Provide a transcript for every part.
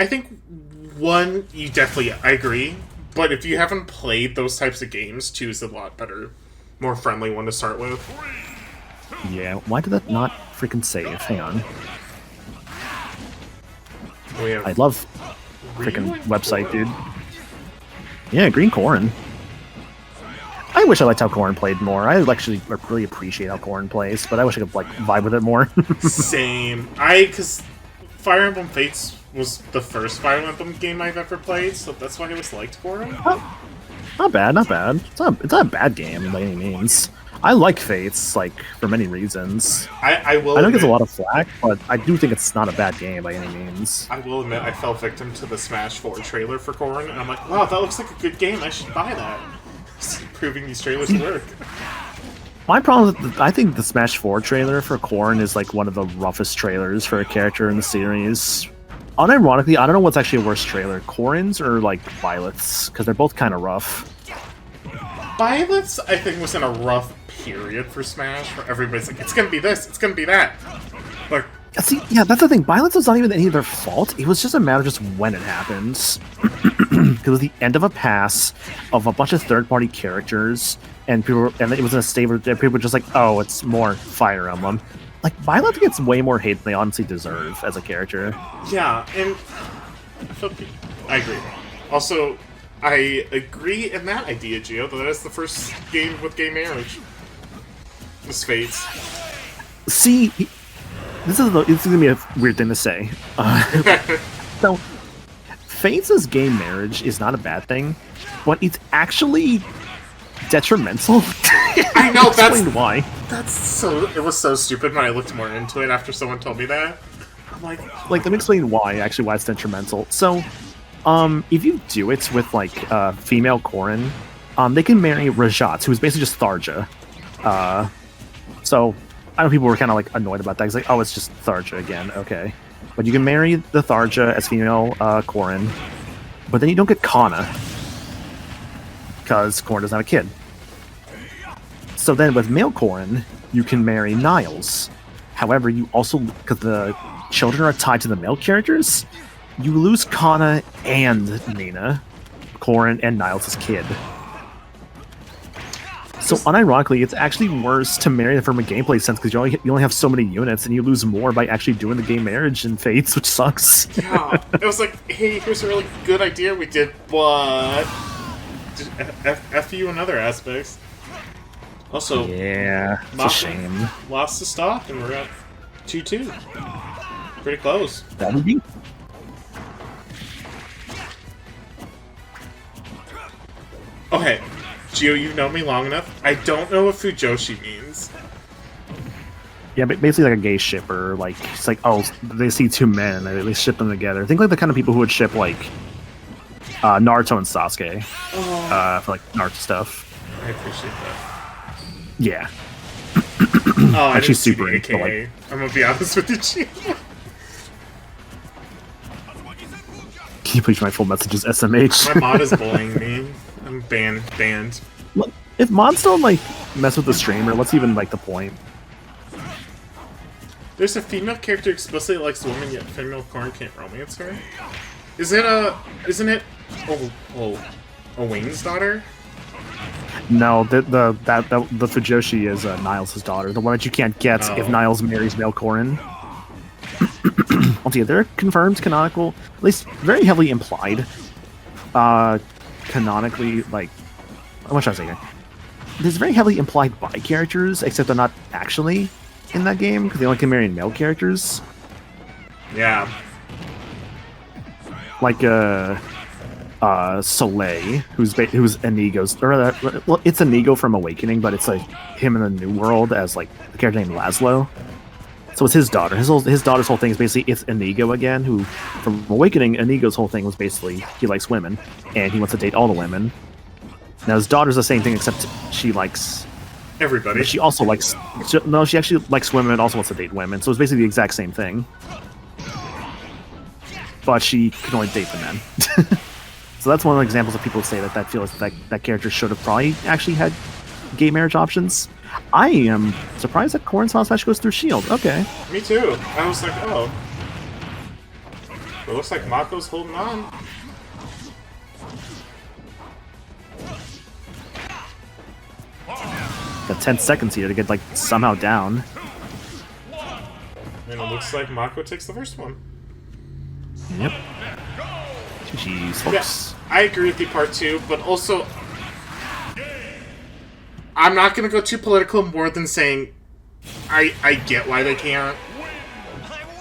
I think one, I agree. But if you haven't played those types of games, 2 is a lot better, more friendly one to start with. Yeah, why did that not freaking save? Hang on. I love freaking website, dude. Yeah, Green Corrin. I wish I liked how Corrin played more. I actually really appreciate how Corrin plays, but I wish I could like vibe with it more. Same. Because Fire Emblem Fates was the first Fire Emblem game I've ever played, so that's why I always liked Corrin. Not bad, not bad. It's not a bad game by any means. I like Fates, like, for many reasons. I will I know it admit, gets a lot of flack, but I do think it's not a bad game by any means. I will admit I fell victim to the Smash 4 trailer for Corrin, and I'm like, wow, that looks like a good game, I should buy that. Proving these trailers work. My problem is I think the Smash 4 trailer for Corrin is like one of the roughest trailers for a character in the series. Unironically, I don't know what's actually a worse trailer, Corrin's or like Violet's, because they're both kind of rough. Violet's, I think, was in a rough period for Smash, where everybody's like, it's gonna be this, it's gonna be that. Like, see, yeah, that's the thing. Violet's was not even any of their fault. It was just a matter of just when it happens. It was the end of a pass of a bunch of third-party characters, and it was in a state where people were just like, oh, it's more Fire Emblem. Like, Violet gets way more hate than they honestly deserve as a character. yeah, and I agree. Also, I agree in that idea, Gio, that is the first game with gay marriage. This Fates. See, this is gonna be a weird thing to say. So, Fates' gay marriage is not a bad thing, but it's actually detrimental. I know, why. It was so stupid when I looked more into it after someone told me that. I'm like, let me explain why it's detrimental. So, if you do it with like female Corrin, they can marry Rajat, who is basically just Tharja. So I know people were kind of like annoyed about that. It's like, oh, it's just Tharja again. Okay, but you can marry the Tharja as female Corrin, but then you don't get Kana because Corrin doesn't have a kid. So then with male Corrin, you can marry Niles. However, you also, because the children are tied to the male characters, you lose Kana and Nina, Corrin and Niles' kid. So unironically, it's actually worse to marry them from a gameplay sense because you only have so many units and you lose more by actually doing the gay marriage in Fates, which sucks. Yeah, it was like, hey, here's a really good idea we did, but F you in other aspects. Also, yeah, it's a shame. Lost the stock and we're at 2-2. Pretty close. That would be. Okay, Gio, you've known me long enough. I don't know what Fujoshi means. Yeah, but basically like a gay shipper. Like, it's like, oh, they see two men and they ship them together. Think like the kind of people who would ship like Naruto and Sasuke for like Naruto stuff. I appreciate that. Yeah. Oh, and she's super AKA. like, I'm gonna be honest with you, Gio. Can you please my full messages, SMH? My mod is bullying me. I'm banned. Look, if mods don't like mess with the streamer, what's even like the point? There's a female character explicitly likes women, yet female Corrin can't romance her. Isn't it Owain's daughter? No, the Fujoshi is Niles' daughter, the one that you can't get if Niles marries male Corrin. They're confirmed canonical, at least very heavily implied. Canonically, like, what should I say here? There's very heavily implied bi characters, except they're not actually in that game because they only can marry male characters. Yeah. Like Soleil, who's Inigo's, well, it's Inigo from Awakening, but it's like him in the New World as like a character named Laszlo. So it's his daughter. His daughter's whole thing is basically it's Inigo again, who from Awakening, Inigo's whole thing was basically he likes women and he wants to date all the women. Now his daughter's the same thing except she likes everybody. But she also likes she actually likes women and also wants to date women. So it's basically the exact same thing. But she can only date the men. So that's one of the examples of people say that feel like that character should have probably actually had gay marriage options. I am surprised that Corrin's Final Smash goes through Shield. Okay. Me too. I was like, oh. It looks like Mako's holding on. Got 10 seconds here to get, like, somehow down. And it looks like Mako takes the first one. Yep. GG's, folks. Yes, I agree with you, part 2, but also... I'm not going to go too political more than saying I get why they can't.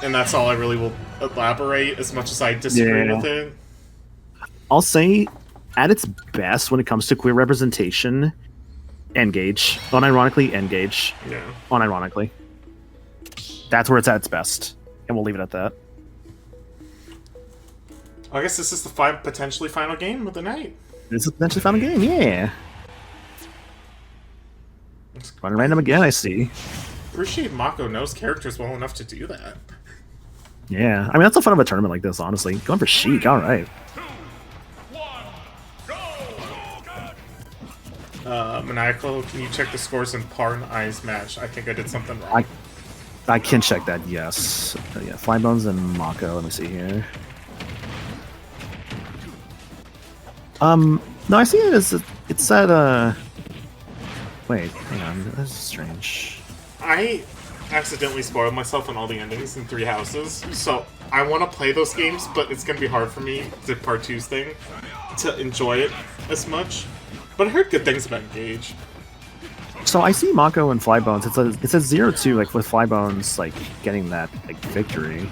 And that's all I really will elaborate, as much as I disagree with it. I'll say, at its best, when it comes to queer representation, Engage. Unironically, Engage. Yeah. Unironically. That's where it's at its best. And we'll leave it at that. I guess this is the potentially final game of the night. This is potentially final game, yeah. Running random again, I see. Appreciate Mako knows characters well enough to do that. Yeah, I mean, that's the fun of a tournament like this, honestly. Going for Sheik, alright. Maniacal, can you check the scores in Par and I's match? I think I did something wrong. I can check that, yes. Yeah, Flybones and Mako, let me see here. No, I see it as, it's at, wait, hang on, this is strange. I accidentally spoiled myself on all the endings in 3 houses, so I want to play those games, but it's going to be hard for me, the Part 2's thing, to enjoy it as much. But I heard good things about Engage. So I see Mako and Flybones. It's a 0-2, like with Flybones like getting that like victory.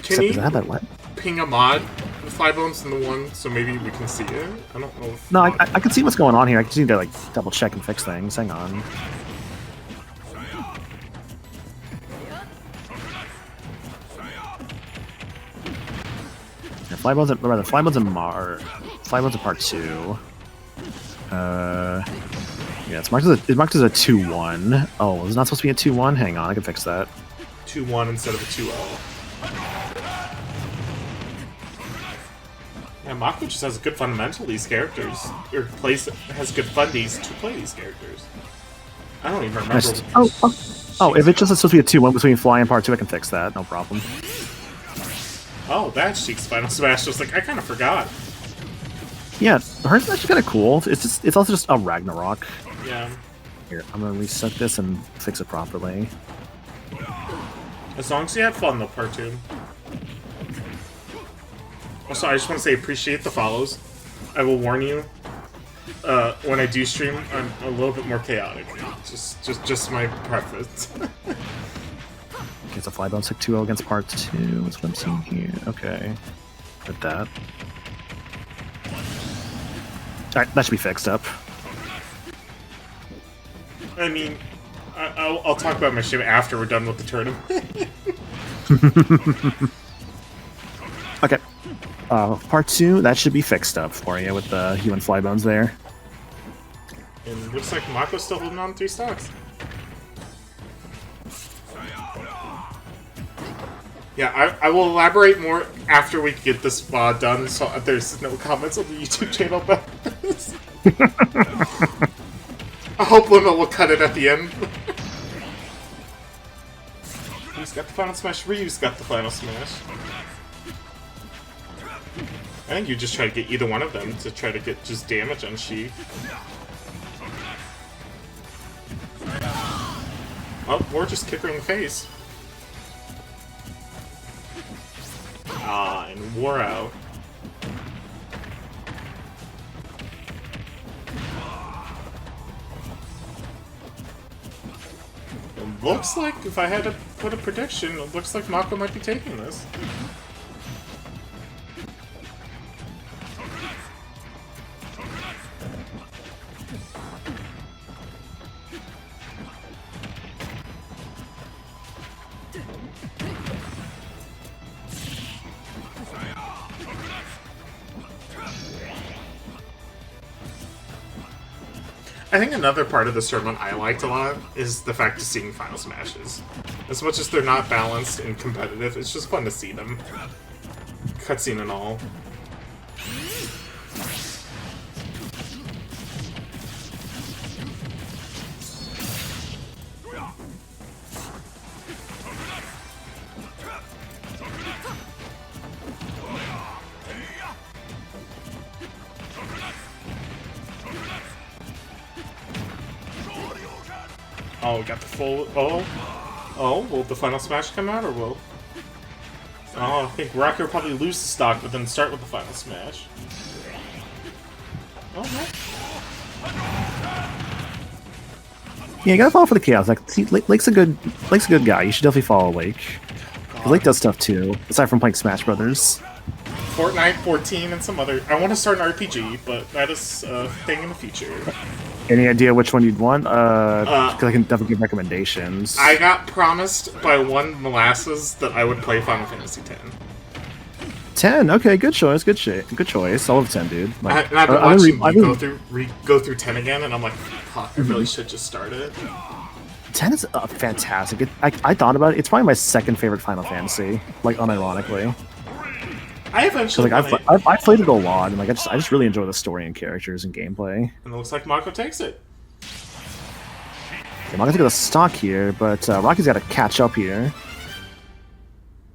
Can you have that what? ping a mod with Flybones in the one so maybe we can see it? I don't know if... No, I can see what's going on here. I just need to like double check and fix things. Hang on. Yeah, Flybones in part 2. Yeah, it's marked as a 2-1. Oh, it's not supposed to be a 2-1? Hang on, I can fix that. 2-1 instead of a 2-0. Yeah, Mako just has a good fundamental these characters. Or has good fundies to play these characters. I don't even remember. Oh, if it's just supposed to be a 2-1 between Fly and part 2, I can fix that, no problem. Oh, that's Sheik's Final Smash. I was like, I kind of forgot. Yeah, hers actually kind of cool. It's also just a Ragnarok. Yeah. Here, I'm gonna reset this and fix it properly. As long as you had fun, though, part 2. Also, I just want to say, appreciate the follows. I will warn you, when I do stream, I'm a little bit more chaotic. Just my preference. Okay, so Flybones took 2-0 against part 2. That's what I'm seeing here. Okay, did that. Alright, that should be fixed up. I mean, I'll talk about my stream after we're done with the tournament. Okay. Part 2, that should be fixed up for you with the human Flybones there. And looks like Mako's still holding on 3 stocks. Yeah, I will elaborate more after we get this VOD done, so there's no comments on the YouTube channel about this. I hope Limit will cut it at the end. Who's got the Final Smash? Ryu's got the Final Smash. I think you just try to get either one of them to try to get just damage on Sheik. Oh, or just kick her in the face. Ah, and wore out. It looks like, if I had to put a prediction, it looks like Mako might be taking this. I think another part of this tournament I liked a lot is the fact of seeing Final Smashes. As much as they're not balanced and competitive, it's just fun to see them. Cutscene and all. Oh, we got the full... Oh, will the Final Smash come out, or will... Oh, I think Rocky will probably lose the stock, but then start with the Final Smash. Oh, no. Yeah, you gotta fall for the chaos. Like, see, Lake's a good guy. You should definitely follow Lake. 'Cause Lake does stuff too, aside from playing Smash Brothers. Fortnite, 14, and some other... I want to start an RPG, but that is a thing in the future. Any idea which one you'd want? Because I can definitely give recommendations. I got promised by one Molasses that I would play Final Fantasy X. 10. Okay, good choice. Good choice. I love 10, dude. Like, I've been watching you go through 10 again, and I'm like, fuck, I really should just start it. 10 is fantastic. I thought about it. It's probably my second favorite Final Fantasy. Like, unironically. I eventually. Like, I've played it a lot, and like I just really enjoy the story and characters and gameplay. And it looks like Mako takes it. Okay, I'm not gonna take the stock here, but Rocky's got to catch up here.